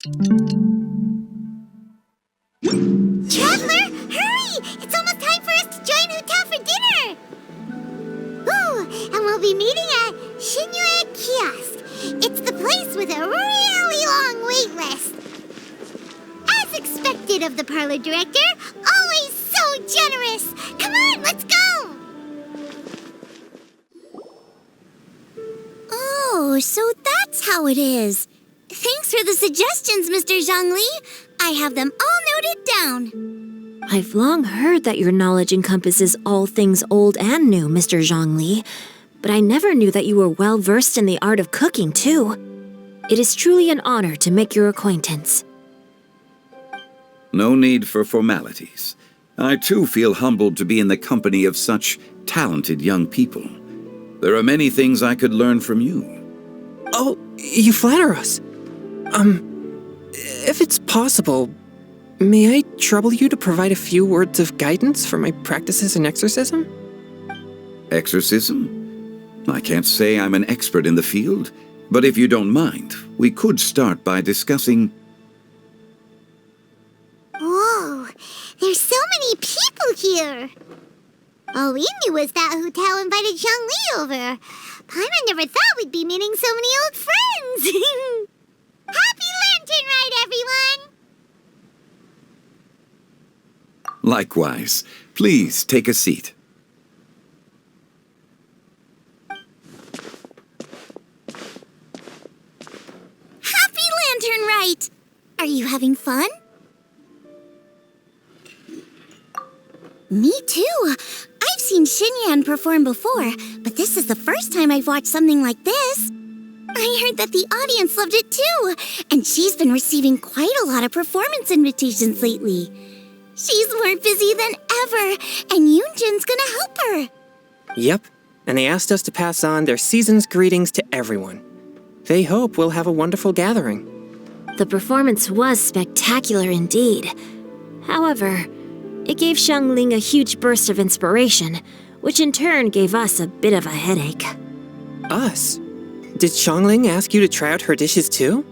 Traveler, hurry! It's almost time for us to join Hu for dinner! Ooh, and we'll be meeting at Xinqiu Kiosk. It's the place with a really long wait list. As expected of the parlor director, always so generous. Come on, let's go! Oh, so that's how it is. Thanks for the suggestions, Mr. Zhongli. I have them all noted down. I've long heard that your knowledge encompasses all things old and new, Mr. Zhongli, but I never knew that you were well versed in the art of cooking, too. It is truly an honor to make your acquaintance. No need for formalities. I too feel humbled to be in the company of such talented young people. There are many things I could learn from you. Oh, you flatter us. If it's possible, may I trouble you to provide a few words of guidance for my practices in exorcism? Exorcism? I can't say I'm an expert in the field, but if you don't mind, we could start by discussing... Whoa, there's so many people here. All we knew was that Hu Tao invited Zhongli over. Paimon never thought we'd be meeting so many old friends. Happy Lantern Rite, everyone! Likewise. Please take a seat. Happy Lantern Rite! Are you having fun? Me too. I've seen Xinyan perform before, but this is the first time I've watched something like this. I heard that the audience loved it too, and she's been receiving quite a lot of performance invitations lately. She's more busy than ever, and Yunjin's gonna help her. Yep, and they asked us to pass on their season's greetings to everyone. They hope we'll have a wonderful gathering. The performance was spectacular indeed. However, it gave Xiangling a huge burst of inspiration, which in turn gave us a bit of a headache. Us? Did Xiangling ask you to try out her dishes too?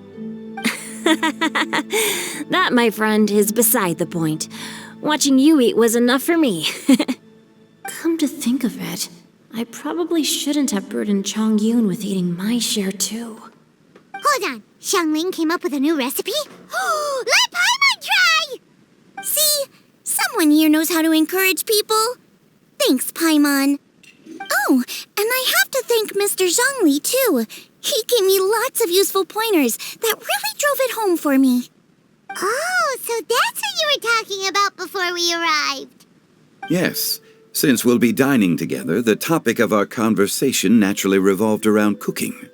That, my friend, is beside the point. Watching you eat was enough for me. Come to think of it, I probably shouldn't have burdened Chongyun with eating my share too. Hold on, Xiangling came up with a new recipe? Let Paimon try! See, someone here knows how to encourage people. Thanks, Paimon. Oh, and I have to thank Mr. Zhongli, too. He gave me lots of useful pointers that really drove it home for me. Oh, so that's what you were talking about before we arrived. Yes. Since we'll be dining together, the topic of our conversation naturally revolved around cooking.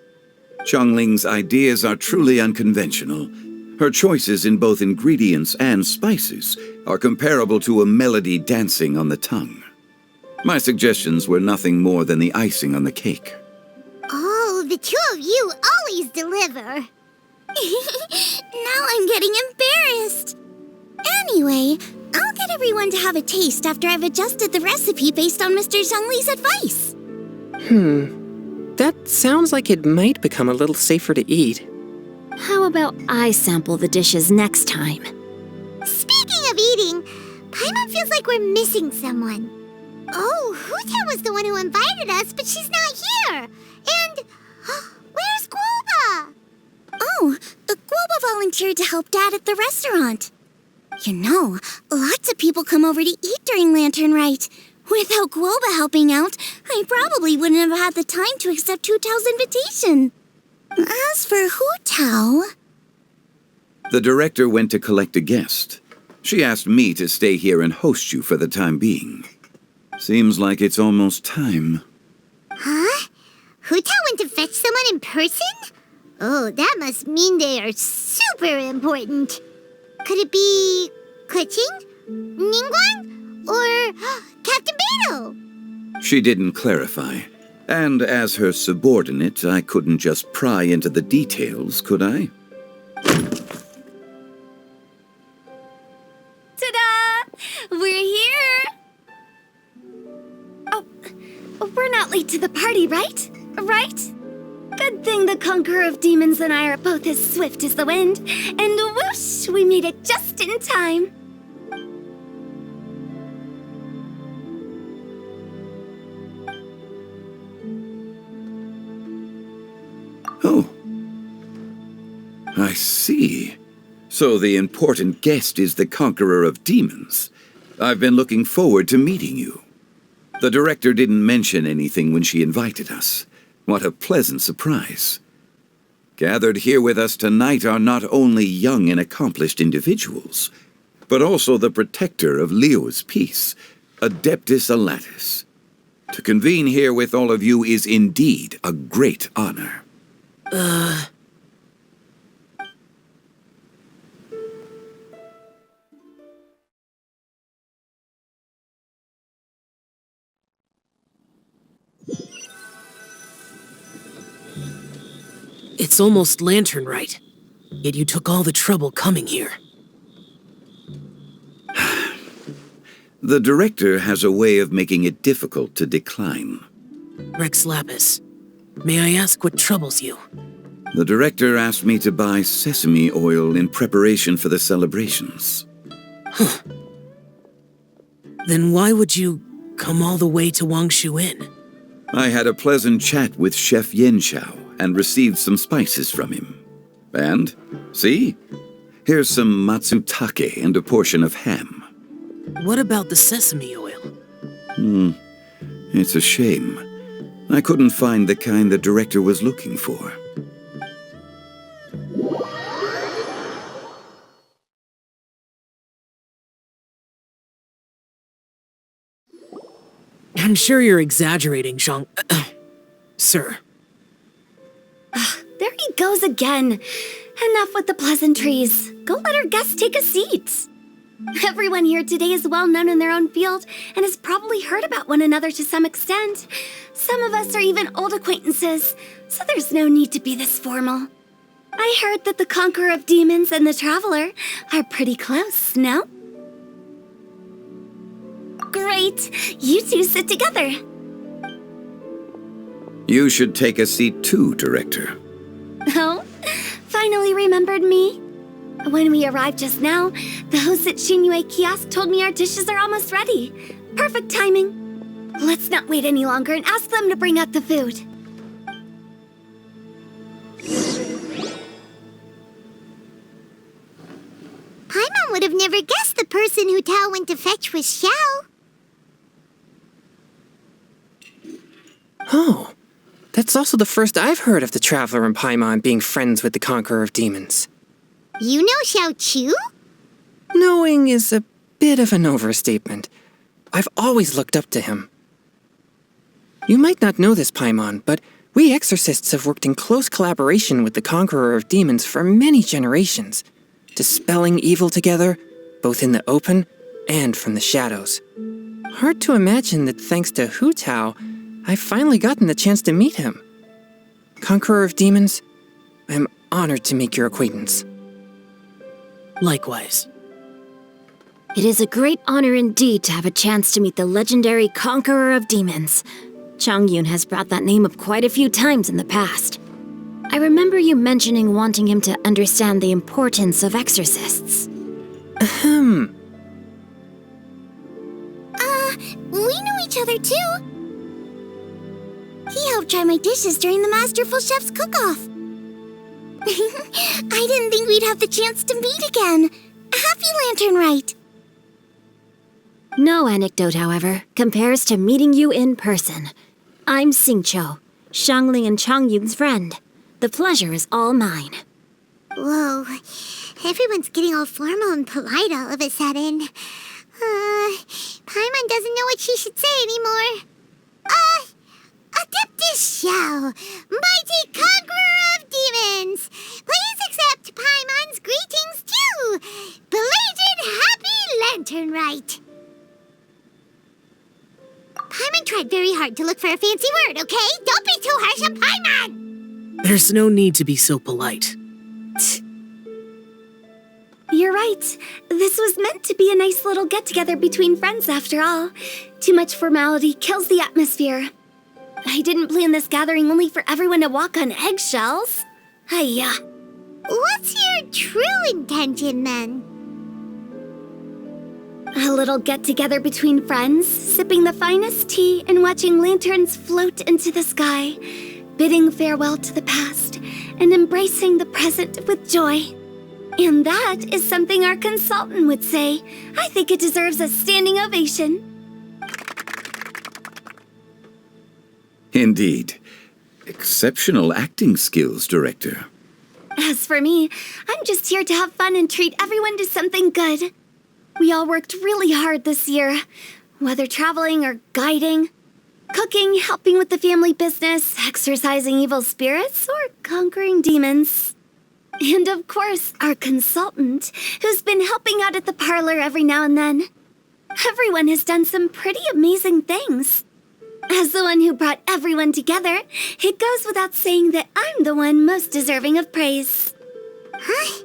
Xiangling's ideas are truly unconventional. Her choices in both ingredients and spices are comparable to a melody dancing on the tongue. My suggestions were nothing more than the icing on the cake. Oh, the two of you always deliver. Now I'm getting embarrassed. Anyway, I'll get everyone to have a taste after I've adjusted the recipe based on Mr. Zhongli's advice. That sounds like it might become a little safer to eat. How about I sample the dishes next time? Speaking of eating, Paimon feels like we're missing someone. Oh, Huta was the one who invited us, but she's not here. And where's Guoba? Oh, Guoba volunteered to help Dad at the restaurant. You know, lots of people come over to eat during Lantern Rite. Without Guoba helping out, I probably wouldn't have had the time to accept Hu Tao's invitation. As for Hu Tao... The director went to collect a guest. She asked me to stay here and host you for the time being. Seems like it's almost time. Huh? Hu Tao went to fetch someone in person? Oh, that must mean they are super important. Could it be Keqing, Ningguang, or Captain Beidou? She didn't clarify. And as her subordinate, I couldn't just pry into the details, could I? Ta-da! We're here! Oh, we're not late to the party, right? Right? Good Good thing the Conqueror of Demons and I are both as swift as the wind. And whoosh, we made it just in time. Oh. I see. So the important guest is the Conqueror of Demons. I've been looking forward to meeting you. The director didn't mention anything when she invited us. What a pleasant surprise. Gathered here with us tonight are not only young and accomplished individuals, but also the protector of Leo's peace, Adeptus Alatus. To convene here with all of you is indeed a great honor. It's almost Lantern Rite, yet you took all the trouble coming here. The director has a way of making it difficult to decline. Rex Lapis, may I ask what troubles you? The director asked me to buy sesame oil in preparation for the celebrations. Then why would you come all the way to Wangshu Inn? I had a pleasant chat with Chef Xiao and received some spices from him. And, see? Here's some matsutake and a portion of ham. What about the sesame oil? It's a shame. I couldn't find the kind the director was looking for. I'm sure you're exaggerating, Sir. There he goes again. Enough with the pleasantries. Go let our guests take a seat. Everyone here today is well known in their own field and has probably heard about one another to some extent. Some of us are even old acquaintances, so there's no need to be this formal. I heard that the Conqueror of Demons and the Traveler are pretty close, no? Great! You two sit together. You should take a seat too, Director. Oh, finally remembered me? When we arrived just now, the host at Xinqiu kiosk told me our dishes are almost ready. Perfect timing. Let's not wait any longer and ask them to bring out the food. Paimon would have never guessed the person who Tao went to fetch was Xiao. Oh, that's also the first I've heard of the Traveler and Paimon being friends with the Conqueror of Demons. You know Xiao Chu? Knowing is a bit of an overstatement. I've always looked up to him. You might not know this, Paimon, but we exorcists have worked in close collaboration with the Conqueror of Demons for many generations, dispelling evil together, both in the open and from the shadows. Hard to imagine that thanks to Hu Tao, I've finally gotten the chance to meet him. Conqueror of Demons, I'm honored to make your acquaintance. Likewise. It is a great honor indeed to have a chance to meet the legendary Conqueror of Demons. Chongyun has brought that name up quite a few times in the past. I remember you mentioning wanting him to understand the importance of exorcists. We know each other too. He helped try my dishes during the Masterful Chef's cook-off. I didn't think we'd have the chance to meet again. Happy Lantern Rite! No anecdote, however, compares to meeting you in person. I'm Xinqiu, Xiangling and Chongyun's friend. The pleasure is all mine. Whoa, everyone's getting all formal and polite all of a sudden. Paimon doesn't know what she should say anymore. Adeptus Xiao, mighty conqueror of demons, please accept Paimon's greetings too. Belated Happy Lantern Rite. Paimon tried very hard to look for a fancy word, okay? Don't be too harsh on Paimon! There's no need to be so polite. You're right. This was meant to be a nice little get-together between friends after all. Too much formality kills the atmosphere. I didn't plan this gathering only for everyone to walk on eggshells. Hiya. What's your true intention, then? A little get-together between friends, sipping the finest tea and watching lanterns float into the sky, bidding farewell to the past and embracing the present with joy. And that is something our consultant would say. I think it deserves a standing ovation. Indeed. Exceptional acting skills, Director. As for me, I'm just here to have fun and treat everyone to something good. We all worked really hard this year, whether traveling or guiding, cooking, helping with the family business, exorcising evil spirits, or conquering demons. And of course, our consultant, who's been helping out at the parlor every now and then. Everyone has done some pretty amazing things. As the one who brought everyone together, it goes without saying that I'm the one most deserving of praise. Huh?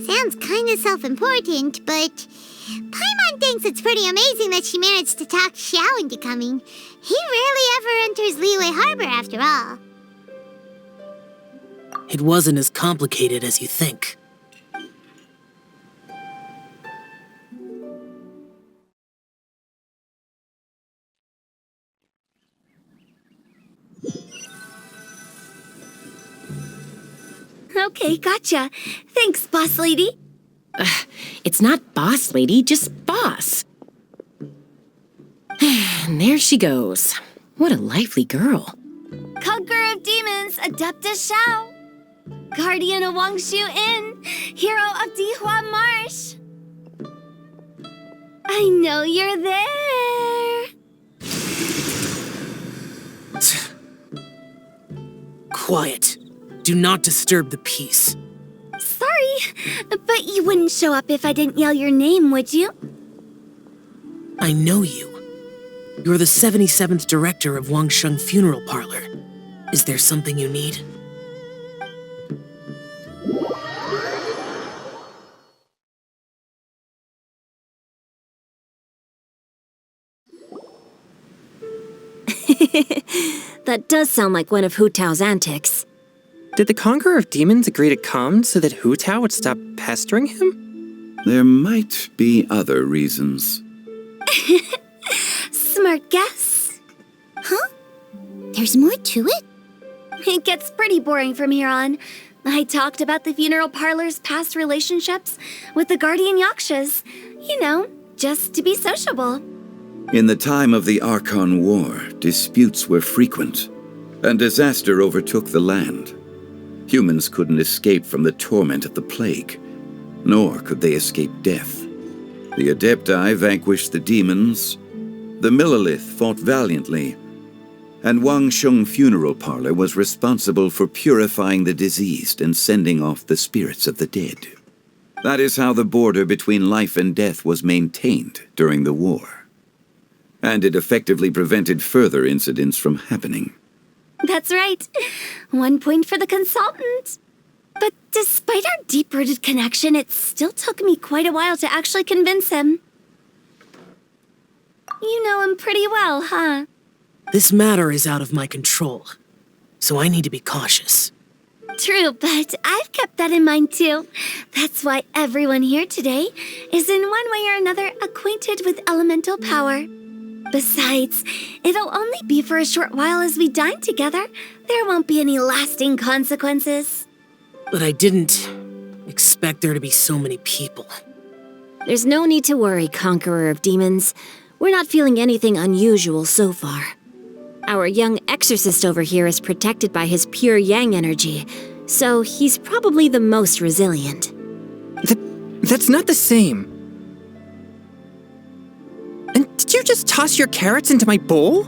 Sounds kinda self-important, but Paimon thinks it's pretty amazing that she managed to talk Xiao into coming. He rarely ever enters Liyue Harbor after all. It wasn't as complicated as you think. Okay, gotcha. Thanks, boss lady. It's not boss lady, just boss. And there she goes. What a lively girl. Conqueror of demons, Adeptus Xiao. Guardian of Wangshu Inn, hero of Dihua Marsh. I know you're there. Quiet. Do not disturb the peace. Sorry, but you wouldn't show up if I didn't yell your name, would you? I know you. You're the 77th director of Wangsheng Funeral Parlor. Is there something you need? That does sound like one of Hu Tao's antics. Did the Conqueror of Demons agree to come so that Hu Tao would stop pestering him? There might be other reasons. Smart guess. Huh? There's more to it? It gets pretty boring from here on. I talked about the funeral parlor's past relationships with the guardian yakshas. You know, just to be sociable. In the time of the Archon War, disputes were frequent, and disaster overtook the land. Humans couldn't escape from the torment of the plague, nor could they escape death. The Adepti vanquished the demons, the Millelith fought valiantly, and Wangsheng Funeral Parlor was responsible for purifying the diseased and sending off the spirits of the dead. That is how the border between life and death was maintained during the war. And it effectively prevented further incidents from happening. That's right. 1 point for the consultant. But despite our deep-rooted connection, it still took me quite a while to actually convince him. You know him pretty well, huh? This matter is out of my control, so I need to be cautious. True, but I've kept that in mind too. That's why everyone here today is in one way or another acquainted with elemental power. Besides, it'll only be for a short while as we dine together. There won't be any lasting consequences. But I didn't expect there to be so many people. There's no need to worry, Conqueror of Demons. We're not feeling anything unusual so far. Our young exorcist over here is protected by his pure yang energy, so he's probably the most resilient. That's not the same. And did you just toss your carrots into my bowl?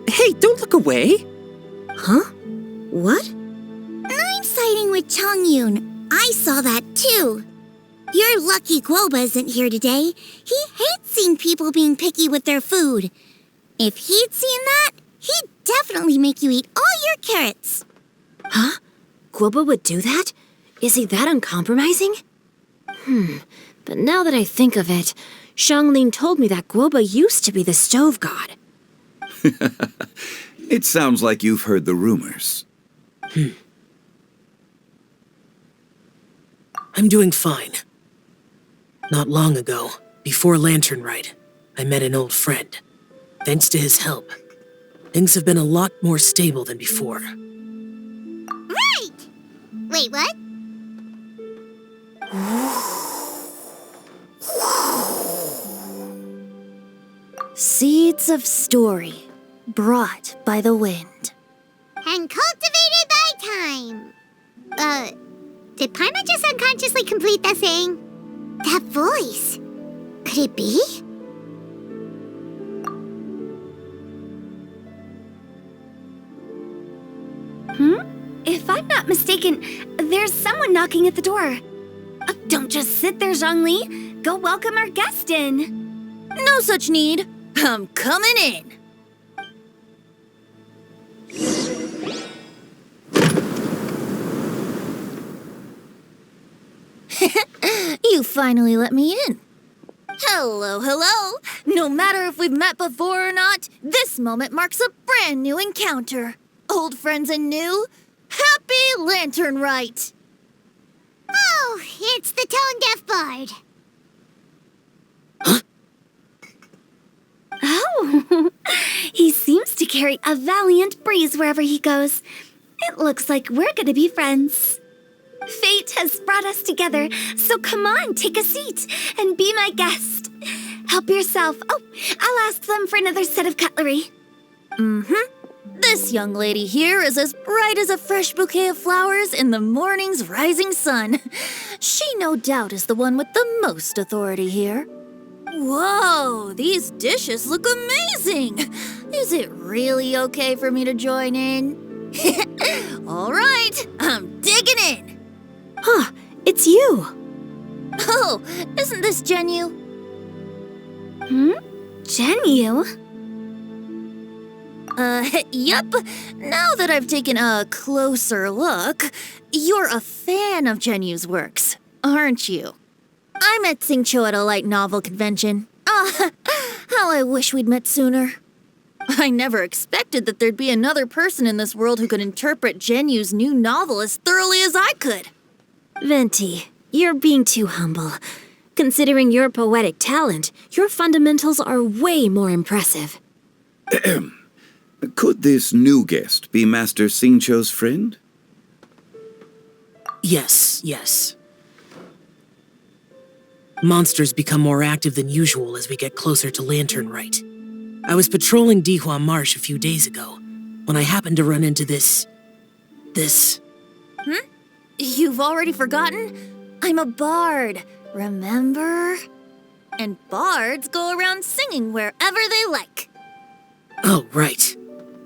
Hey, don't look away. Huh? What? I'm siding with Chongyun. I saw that too. You're lucky Guoba isn't here today. He hates seeing people being picky with their food. If he'd seen that, he'd definitely make you eat all your carrots. Huh? Guoba would do that? Is he that uncompromising? But now that I think of it, Xiangling told me that Guoba used to be the stove god. It sounds like you've heard the rumors. I'm doing fine. Not long ago, before Lantern Rite, I met an old friend. Thanks to his help, things have been a lot more stable than before. Right! Wait, what? Seeds of story, brought by the wind. And cultivated by time. Did Paimon just unconsciously complete that saying? That voice. Could it be? If I'm not mistaken, there's someone knocking at the door. Don't just sit there, Zhongli. Go welcome our guest in. No such need. I'm coming in. You finally let me in. Hello, hello. No matter if we've met before or not, this moment marks a brand new encounter. Old friends and new, happy Lantern Rite. Oh, it's the tone-deaf bard. Oh, he seems to carry a valiant breeze wherever he goes. It looks like we're gonna be friends. Fate has brought us together, so come on, take a seat and be my guest. Help yourself. Oh, I'll ask them for another set of cutlery. This young lady here is as bright as a fresh bouquet of flowers in the morning's rising sun. She no doubt is the one with the most authority here. Whoa, these dishes look amazing! Is it really okay for me to join in? All right, I'm digging in! Huh, it's you! Oh, isn't this Xinqiu? Xinqiu? Yep. Now that I've taken a closer look, you're a fan of Xinqiu's works, aren't you? I met Xinqiu at a light novel convention. Ah, how I wish we'd met sooner. I never expected that there'd be another person in this world who could interpret Xinqiu's new novel as thoroughly as I could. Venti, you're being too humble. Considering your poetic talent, your fundamentals are way more impressive. Could this new guest be Master Xinqiu's friend? Yes. Monsters become more active than usual as we get closer to Lantern Rite. I was patrolling Dihua Marsh a few days ago, when I happened to run into this... You've already forgotten? I'm a bard, remember? And bards go around singing wherever they like. Oh, right.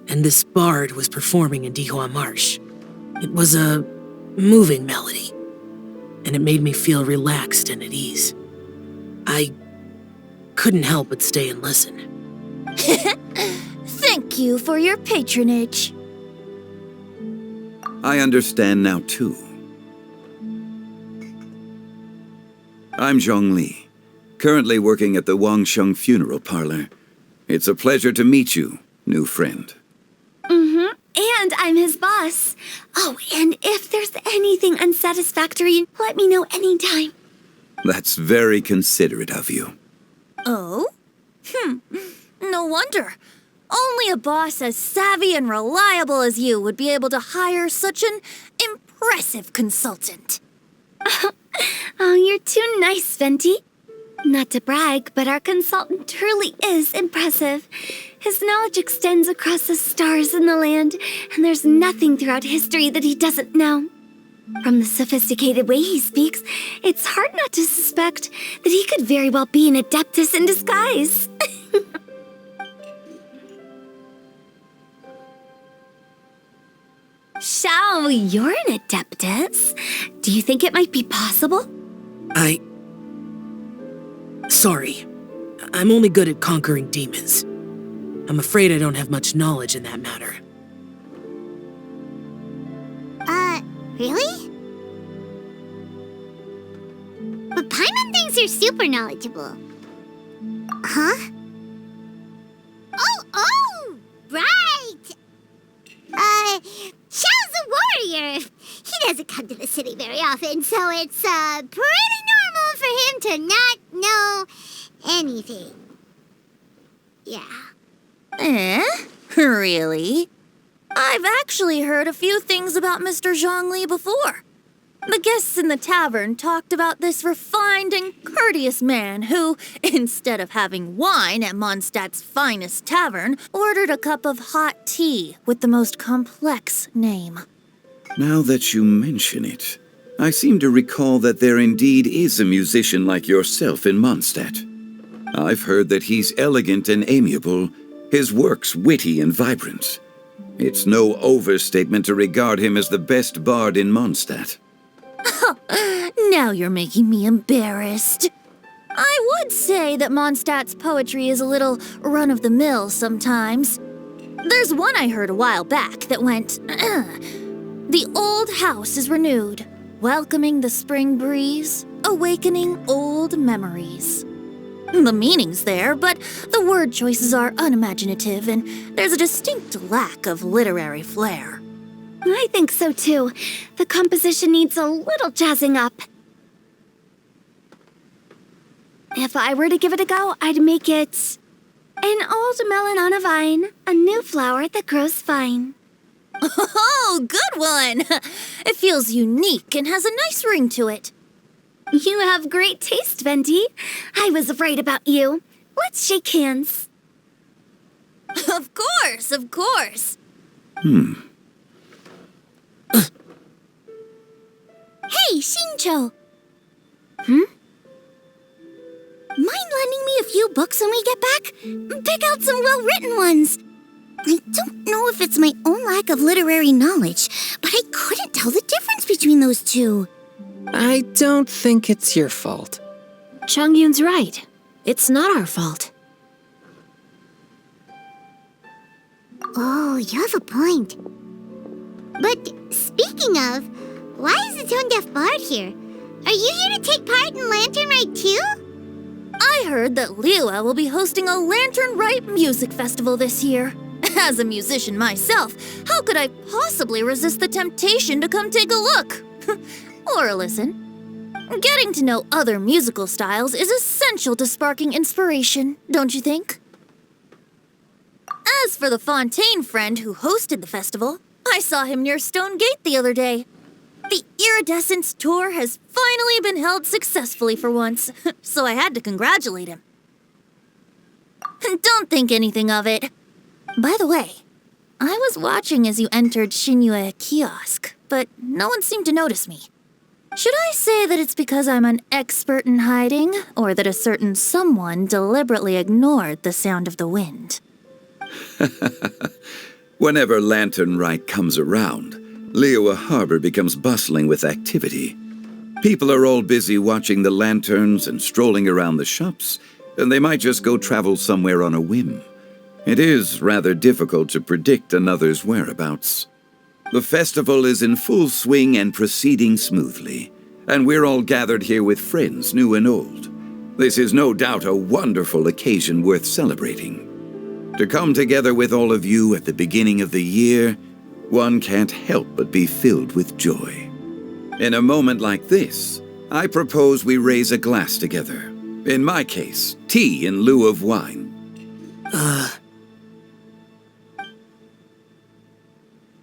And this bard was performing in Dihua Marsh. It was a moving melody, and it made me feel relaxed and at ease. I couldn't help but stay and listen. Thank you for your patronage. I understand now, too. I'm Zhongli, currently working at the Wangsheng Funeral Parlor. It's a pleasure to meet you, new friend. And I'm his boss. Oh, and if there's anything unsatisfactory, let me know anytime. That's very considerate of you. Oh? No wonder. Only a boss as savvy and reliable as you would be able to hire such an impressive consultant. Oh, you're too nice, Venti. Not to brag, but our consultant truly is impressive. His knowledge extends across the stars and the land, and there's nothing throughout history that he doesn't know. From the sophisticated way he speaks, it's hard not to suspect that he could very well be an adeptus in disguise. Xiao, you're an adeptus. Do you think it might be possible? Sorry. I'm only good at conquering demons. I'm afraid I don't have much knowledge in that matter. Really? But Paimon thinks you're super knowledgeable. Huh? Oh, right! often, so it's pretty normal for him to not know anything. Yeah. Really? I've actually heard a few things about Mr. Zhongli before. The guests in the tavern talked about this refined and courteous man who, instead of having wine at Mondstadt's finest tavern, ordered a cup of hot tea with the most complex name. Now that you mention it, I seem to recall that there indeed is a musician like yourself in Mondstadt. I've heard that he's elegant and amiable, his works witty and vibrant. It's no overstatement to regard him as the best bard in Mondstadt. Now you're making me embarrassed. I would say that Mondstadt's poetry is a little run-of-the-mill sometimes. There's one I heard a while back that went, The old house is renewed, welcoming the spring breeze, awakening old memories. The meaning's there, but the word choices are unimaginative, and there's a distinct lack of literary flair. I think so too. The composition needs a little jazzing up. If I were to give it a go, I'd make it an old melon on a vine, a new flower that grows fine. Oh, good one! It feels unique and has a nice ring to it. You have great taste, Venti. I was right about you. Let's shake hands. Of course, of course. Hey, Xinqiu! Mind lending me a few books when we get back? Pick out some well-written ones. I don't know if it's my own lack of literary knowledge, but I couldn't tell the difference between those two. I don't think it's your fault. Chongyun's right. It's not our fault. Oh, you have a point. But speaking of, why is the tone-deaf bard here? Are you here to take part in Lantern Rite too? I heard that Liua will be hosting a Lantern Rite music festival this year. As a musician myself, how could I possibly resist the temptation to come take a look? Or listen. Getting to know other musical styles is essential to sparking inspiration, don't you think? As for the Fontaine friend who hosted the festival, I saw him near Stone Gate the other day. The Iridescence tour has finally been held successfully for once, so I had to congratulate him. Don't think anything of it. By the way, I was watching as you entered Xinqiu kiosk, but no one seemed to notice me. Should I say that it's because I'm an expert in hiding, or that a certain someone deliberately ignored the sound of the wind? Whenever Lantern Rite comes around, Liua Harbor becomes bustling with activity. People are all busy watching the lanterns and strolling around the shops, and they might just go travel somewhere on a whim. It is rather difficult to predict another's whereabouts. The festival is in full swing and proceeding smoothly, and we're all gathered here with friends new and old. This is no doubt a wonderful occasion worth celebrating. To come together with all of you at the beginning of the year, one can't help but be filled with joy. In a moment like this, I propose we raise a glass together. In my case, tea in lieu of wine.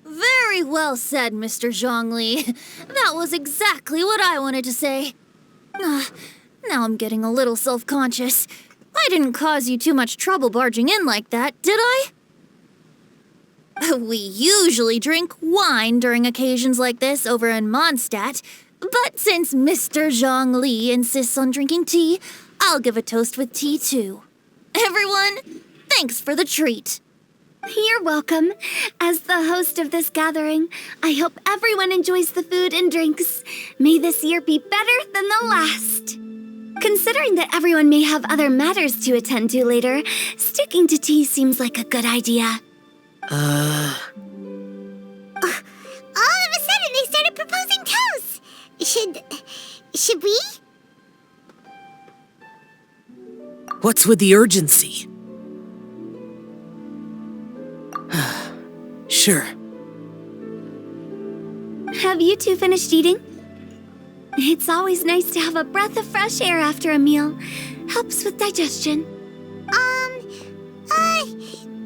Very well said, Mr. Zhongli. That was exactly what I wanted to say. Now I'm getting a little self-conscious. I didn't cause you too much trouble barging in like that, did I? We usually drink wine during occasions like this over in Mondstadt, but since Mr. Zhongli insists on drinking tea, I'll give a toast with tea too. Everyone, thanks for the treat. You're welcome. As the host of this gathering, I hope everyone enjoys the food and drinks. May this year be better than the last. Considering that everyone may have other matters to attend to later, sticking to tea seems like a good idea. All of a sudden, they started proposing toasts. Should we? What's with the urgency? Sure. Have you two finished eating? It's always nice to have a breath of fresh air after a meal. Helps with digestion.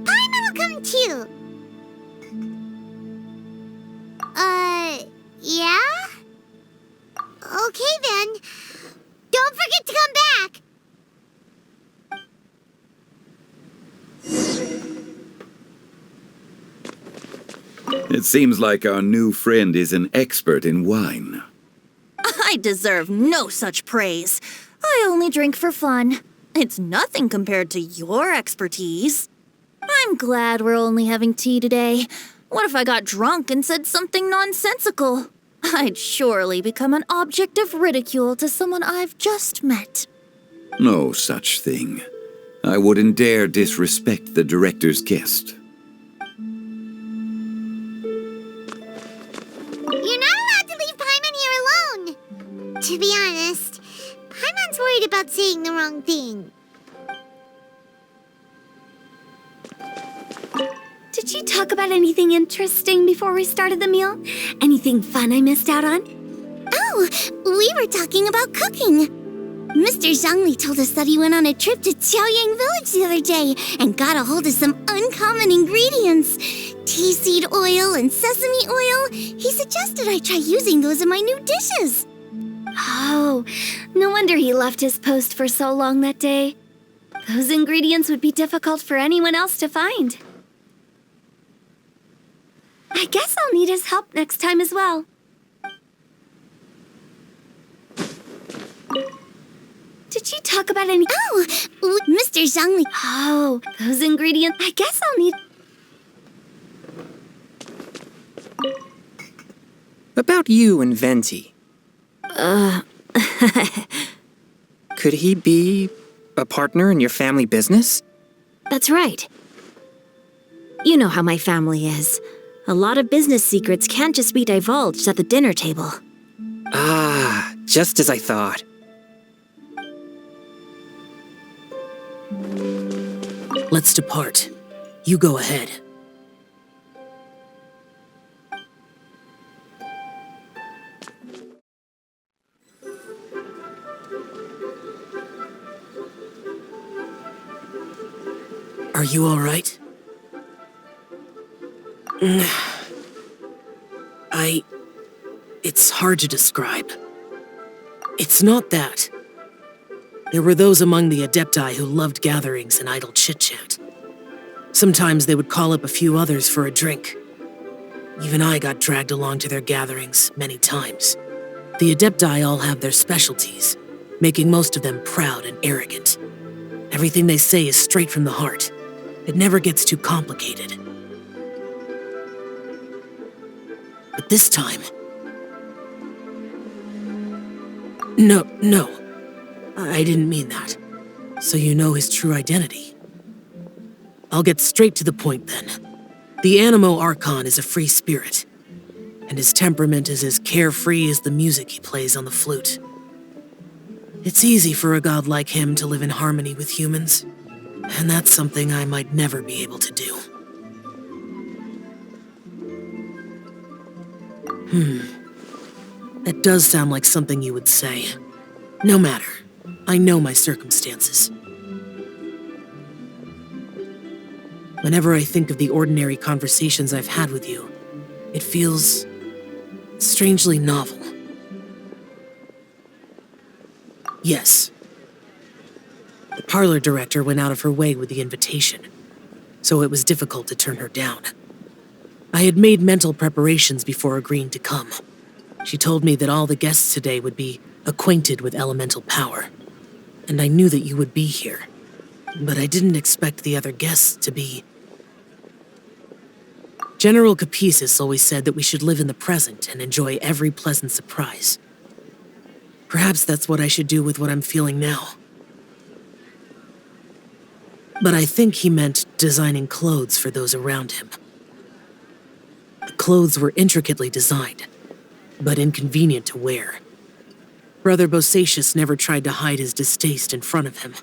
Paimon will come too. Yeah? Okay then. Don't forget to come back. It seems like our new friend is an expert in wine. I deserve no such praise. I only drink for fun. It's nothing compared to your expertise. I'm glad we're only having tea today. What if I got drunk and said something nonsensical? I'd surely become an object of ridicule to someone I've just met. No such thing. I wouldn't dare disrespect the director's guest. You're not allowed to leave Paimon here alone. To be honest, Paimon's worried about saying the wrong thing. Did you talk about anything interesting before we started the meal? Anything fun I missed out on? Oh, we were talking about cooking. Mr. Zhongli told us that he went on a trip to Xiaoyang village the other day and got a hold of some uncommon ingredients. Tea seed oil and sesame oil. He suggested I try using those in my new dishes. Oh, no wonder he left his post for so long that day. Those ingredients would be difficult for anyone else to find. I guess I'll need his help next time as well. Did you talk about any— Oh, Mr. Zhongli. Oh, those ingredients. I guess I'll need— About you and Venti. Could he be a partner in your family business? That's right. You know how my family is. A lot of business secrets can't just be divulged at the dinner table. Ah, just as I thought. Let's depart. You go ahead. Are you all right? It's hard to describe. It's not that. There were those among the Adepti who loved gatherings and idle chit-chat. Sometimes they would call up a few others for a drink. Even I got dragged along to their gatherings many times. The Adepti all have their specialties, making most of them proud and arrogant. Everything they say is straight from the heart. It never gets too complicated. But this time... No. I didn't mean that. So you know his true identity. I'll get straight to the point then. The Animo Archon is a free spirit, and his temperament is as carefree as the music he plays on the flute. It's easy for a god like him to live in harmony with humans, and that's something I might never be able to do. That does sound like something you would say. No matter. I know my circumstances. Whenever I think of the ordinary conversations I've had with you, it feels strangely novel. Yes. The parlor director went out of her way with the invitation, so it was difficult to turn her down. I had made mental preparations before agreeing to come. She told me that all the guests today would be acquainted with elemental power, and I knew that you would be here. But I didn't expect the other guests to be... General Capisis always said that we should live in the present and enjoy every pleasant surprise. Perhaps that's what I should do with what I'm feeling now. But I think he meant designing clothes for those around him. The clothes were intricately designed, but inconvenient to wear. Brother Bosacius never tried to hide his distaste in front of him.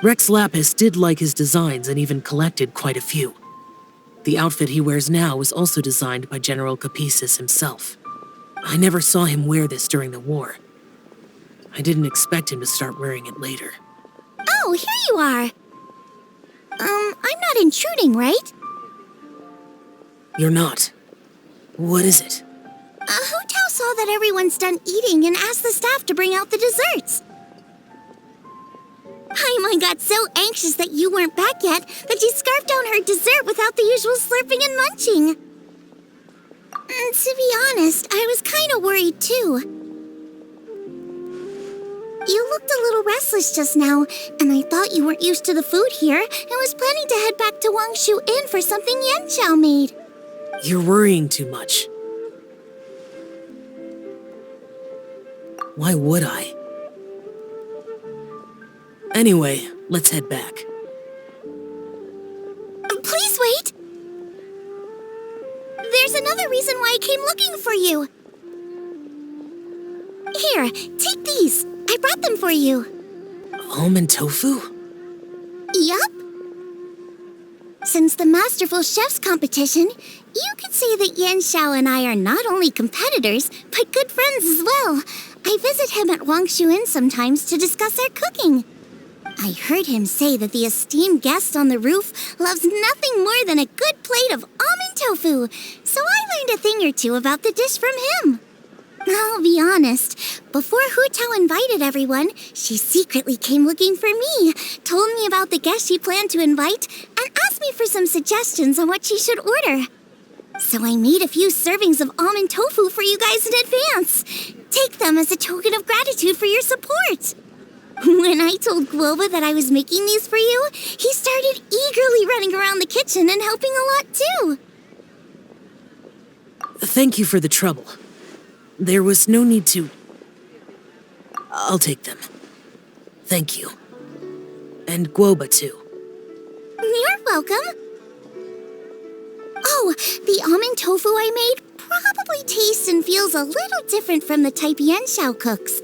Rex Lapis did like his designs and even collected quite a few. The outfit he wears now was also designed by General Capisis himself. I never saw him wear this during the war, I didn't expect him to start wearing it later. Oh, here you are. I'm not intruding, right? You're not. What is it? Hu Tao saw that everyone's done eating and asked the staff to bring out the desserts. Paimon got so anxious that you weren't back yet that she scarfed down her dessert without the usual slurping and munching. To be honest, I was kind of worried too. You looked a little restless just now, and I thought you weren't used to the food here and was planning to head back to Xinqiu Inn for something Xiao made. You're worrying too much. Why would I? Anyway, let's head back. Please wait! There's another reason why I came looking for you. Here, take these. I brought them for you. Almond tofu? Yup. Since the Masterful Chef's competition, you could say that Xiao and I are not only competitors, but good friends as well. I visit him at Xinqiu Inn sometimes to discuss our cooking. I heard him say that the esteemed guest on the roof loves nothing more than a good plate of almond tofu, so I learned a thing or two about the dish from him. I'll be honest, before Hu Tao invited everyone, she secretly came looking for me, told me about the guests she planned to invite, and asked me for some suggestions on what she should order. So I made a few servings of almond tofu for you guys in advance. Take them as a token of gratitude for your support. When I told Guoba that I was making these for you, he started eagerly running around the kitchen and helping a lot too. Thank you for the trouble. There was no need to... I'll take them. Thank you. And Guoba too. You're welcome. Oh, the almond tofu I made probably tastes and feels a little different from the type Xiao cooks.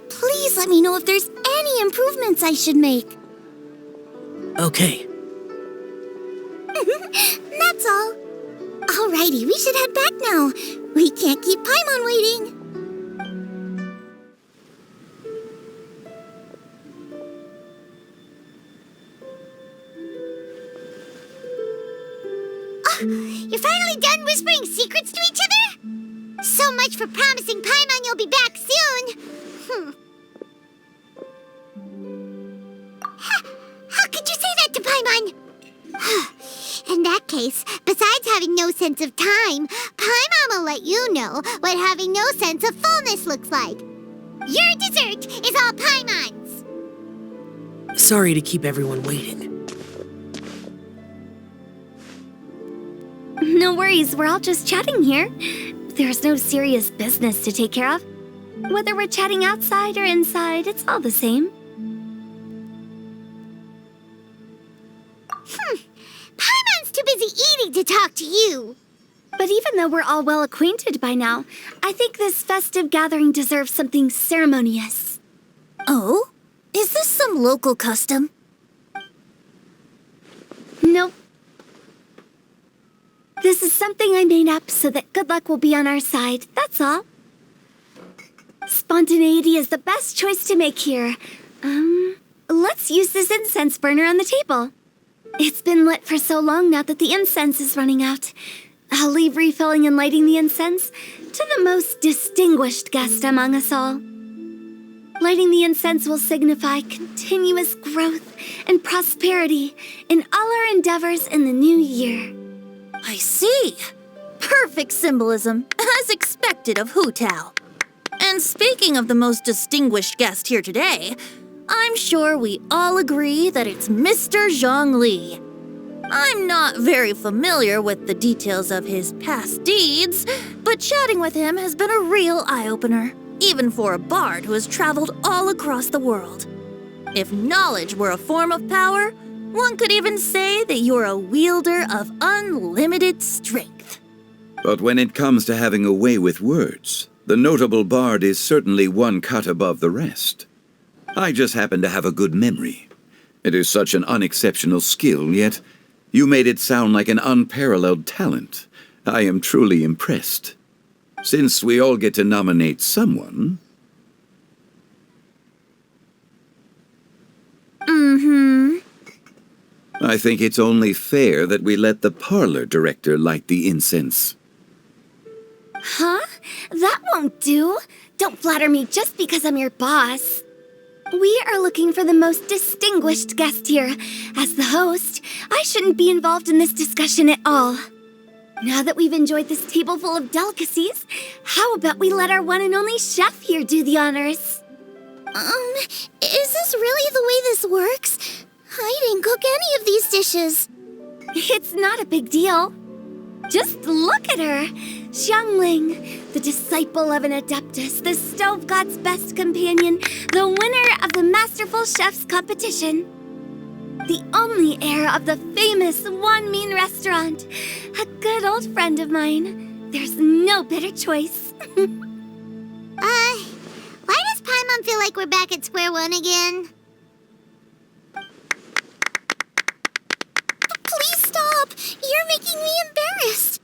Please let me know if there's any improvements I should make. Okay. That's all. Alrighty, we should head back now. We can't keep Paimon waiting. You're finally done whispering secrets to each other? So much for promising Paimon you'll be back soon. How could you say that to Paimon? In that case, besides having no sense of time, Paimon will let you know what having no sense of fullness looks like. Your dessert is all Paimon's. Sorry to keep everyone waiting. No worries, we're all just chatting here. There's no serious business to take care of. Whether we're chatting outside or inside, it's all the same. Paimon's too busy eating to talk to you. But even though we're all well acquainted by now, I think this festive gathering deserves something ceremonious. Oh? Is this some local custom? Nope. This is something I made up so that good luck will be on our side, that's all. Spontaneity is the best choice to make here. Let's use this incense burner on the table. It's been lit for so long now that the incense is running out. I'll leave refilling and lighting the incense to the most distinguished guest among us all. Lighting the incense will signify continuous growth and prosperity in all our endeavors in the new year. I see. Perfect symbolism, as expected of Hu Tao. And speaking of the most distinguished guest here today, I'm sure we all agree that it's Mr. Zhongli. I'm not very familiar with the details of his past deeds, but chatting with him has been a real eye-opener, even for a bard who has traveled all across the world. If knowledge were a form of power, one could even say that you're a wielder of unlimited strength. But when it comes to having a way with words, the notable bard is certainly one cut above the rest. I just happen to have a good memory. It is such an unexceptional skill, yet you made it sound like an unparalleled talent. I am truly impressed. Since we all get to nominate someone... I think it's only fair that we let the parlor director light the incense. Huh? That won't do. Don't flatter me just because I'm your boss. We are looking for the most distinguished guest here. As the host, I shouldn't be involved in this discussion at all. Now that we've enjoyed this table full of delicacies, how about we let our one and only chef here do the honors? Is this really the way this works? I didn't cook any of these dishes. It's not a big deal. Just look at her. Xiangling, the disciple of an adeptus, the stove god's best companion, the winner of the Masterful Chef's competition. The only heir of the famous Wan Min restaurant. A good old friend of mine. There's no better choice. Why does Paimon feel like we're back at square one again? Please stop! You're making me embarrassed.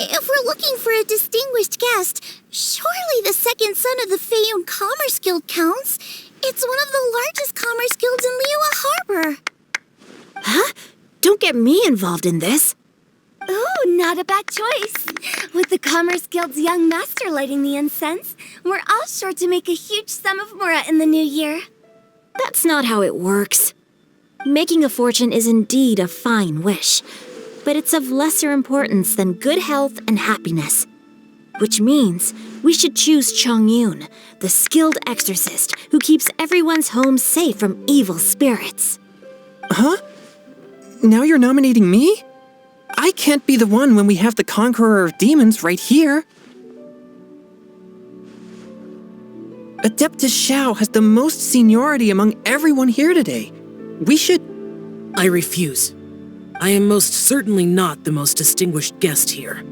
If we're looking for a distinguished guest, surely the second son of the Feiyun Commerce Guild counts. It's one of the largest commerce guilds in Liyue Harbor. Huh? Don't get me involved in this. Ooh, not a bad choice. With the Commerce Guild's young master lighting the incense, we're all sure to make a huge sum of mora in the new year. That's not how it works. Making a fortune is indeed a fine wish, but it's of lesser importance than good health and happiness. Which means we should choose Chongyun, the skilled exorcist who keeps everyone's home safe from evil spirits. Huh? Now you're nominating me? I can't be the one when we have the Conqueror of Demons right here. Adeptus Xiao has the most seniority among everyone here today. We should... I refuse. I am most certainly not the most distinguished guest here.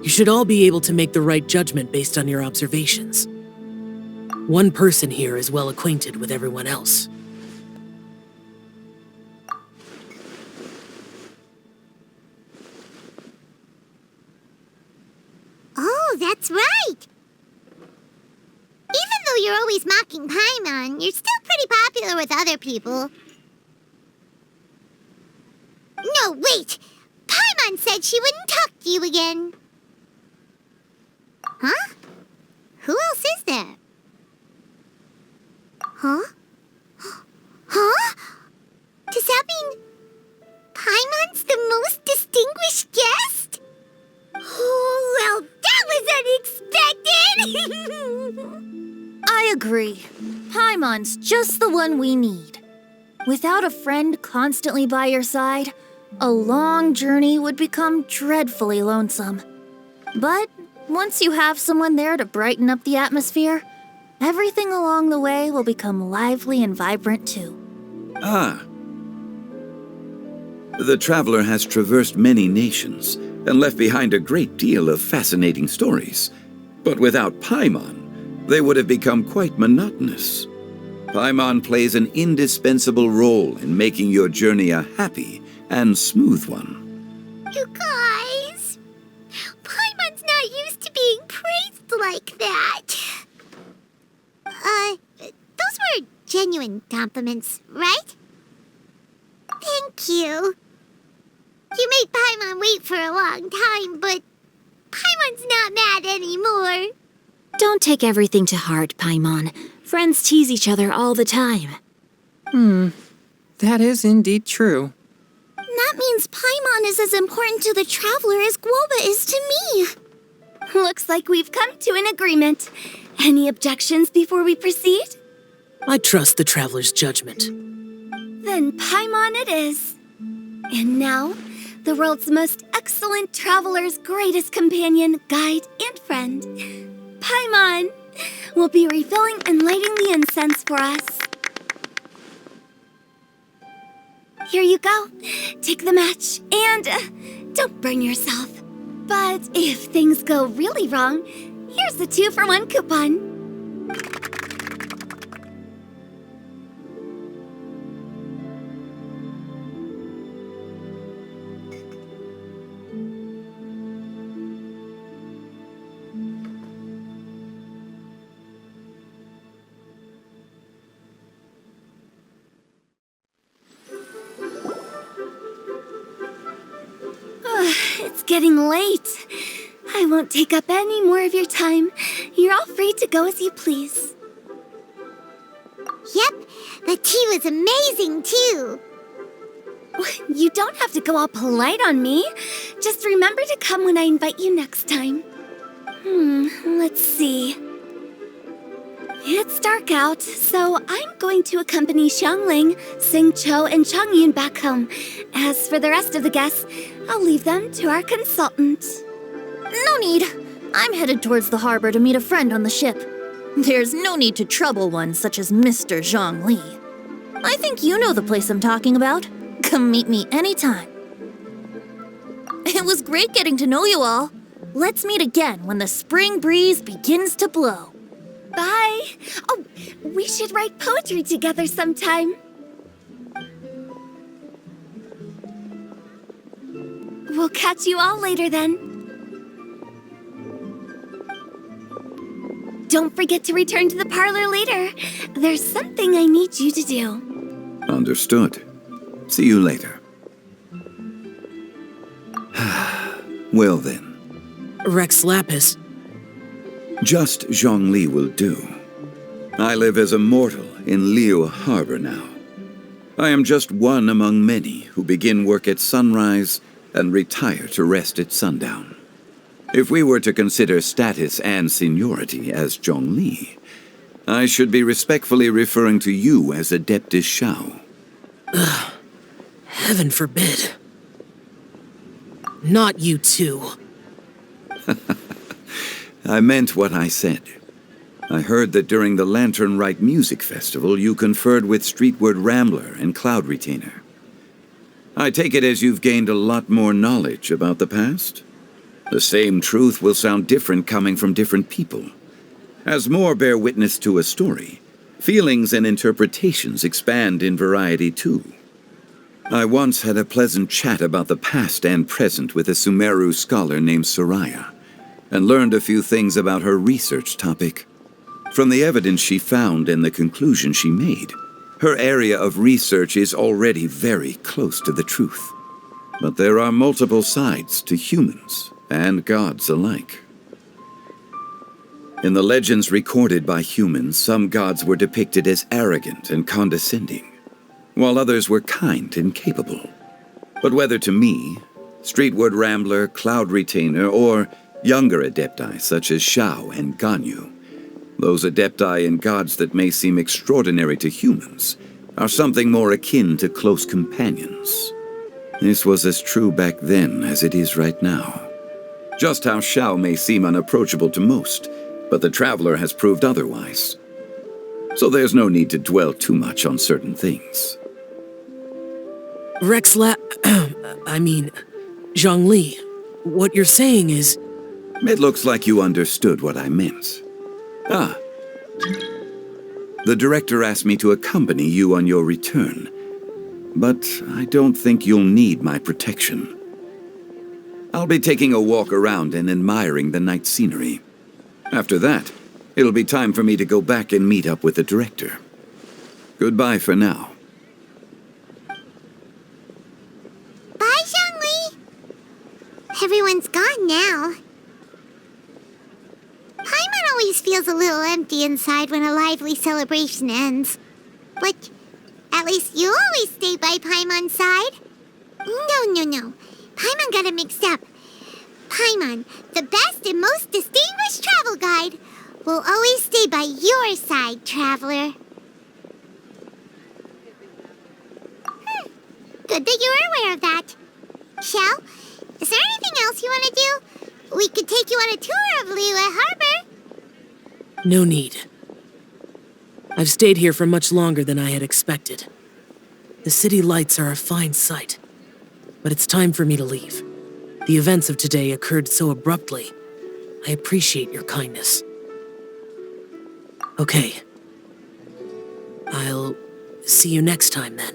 You should all be able to make the right judgment based on your observations. One person here is well acquainted with everyone else. Oh, that's right! Even though you're always mocking Paimon, you're still pretty popular with other people. No, wait! Paimon said she wouldn't talk to you again. Huh? Who else is there? Huh? Huh? Does that mean Paimon's the most distinguished guest? Oh, well, that was unexpected! I agree. Paimon's just the one we need. Without a friend constantly by your side, a long journey would become dreadfully lonesome. But once you have someone there to brighten up the atmosphere, everything along the way will become lively and vibrant too. Ah. The traveler has traversed many nations and left behind a great deal of fascinating stories. But without Paimon, they would have become quite monotonous. Paimon plays an indispensable role in making your journey a happy and smooth one. You guys, Paimon's not used to being praised like that. Those were genuine compliments, right? Thank you. You made Paimon wait for a long time, but Paimon's not mad anymore. Don't take everything to heart, Paimon. Friends tease each other all the time. That is indeed true. That means Paimon is as important to the traveler as Guoba is to me. Looks like we've come to an agreement. Any objections before we proceed? I trust the traveler's judgment. Then Paimon it is. And now, the world's most excellent traveler's greatest companion, guide, and friend, Paimon, will be refilling and lighting the incense for us. Here you go. Take the match, and don't burn yourself. But if things go really wrong, here's the 2-for-1 coupon. getting late. I won't take up any more of your time. You're all free to go as you please. Yep, the tea was amazing too. You don't have to go all polite on me. Just remember to come when I invite you next time. Let's see. It's dark out, so I'm going to accompany Xiangling, Xinqiu, and Chongyun back home. As for the rest of the guests, I'll leave them to our consultant. No need. I'm headed towards the harbor to meet a friend on the ship. There's no need to trouble one such as Mr. Zhongli. I think you know the place I'm talking about. Come meet me anytime. It was great getting to know you all. Let's meet again when the spring breeze begins to blow. Bye. Oh, we should write poetry together sometime. We'll catch you all later then. Don't forget to return to the parlor later. There's something I need you to do. Understood. See you later. Well then. Rex Lapis. Just Zhongli will do. I live as a mortal in Liu Harbor now. I am just one among many who begin work at sunrise and retire to rest at sundown. If we were to consider status and seniority as Zhongli, I should be respectfully referring to you as Adeptus Xiao. Heaven forbid. Not you too. I meant what I said. I heard that during the Lantern Rite music festival, you conferred with Streetward Rambler and Cloud Retainer. I take it as you've gained a lot more knowledge about the past? The same truth will sound different coming from different people. As more bear witness to a story, feelings and interpretations expand in variety too. I once had a pleasant chat about the past and present with a Sumeru scholar named Soraya, and learned a few things about her research topic. From the evidence she found and the conclusion she made, her area of research is already very close to the truth. But there are multiple sides to humans and gods alike. In the legends recorded by humans, some gods were depicted as arrogant and condescending, while others were kind and capable. But whether to me, Streetward Rambler, Cloud Retainer, or younger adepti such as Xiao and Ganyu, those adepti and gods that may seem extraordinary to humans, are something more akin to close companions. This was as true back then as it is right now. Just how Xiao may seem unapproachable to most, but the Traveler has proved otherwise. So there's no need to dwell too much on certain things. Zhongli, what you're saying is... It looks like you understood what I meant. The director asked me to accompany you on your return, but I don't think you'll need my protection. I'll be taking a walk around and admiring the night scenery. After that, it'll be time for me to go back and meet up with the director. Goodbye for now. Bye, Zhongli. Everyone's gone now. Paimon always feels a little empty inside when a lively celebration ends. But at least you always stay by Paimon's side. No. Paimon got it mixed up. Paimon, the best and most distinguished travel guide, will always stay by your side, Traveler. Good that you were aware of that. Xiao, is there anything else you want to do? We could take you on a tour of Liu Harbor. No need. I've stayed here for much longer than I had expected. The city lights are a fine sight, but it's time for me to leave. The events of today occurred so abruptly. I appreciate your kindness. Okay. I'll see you next time then.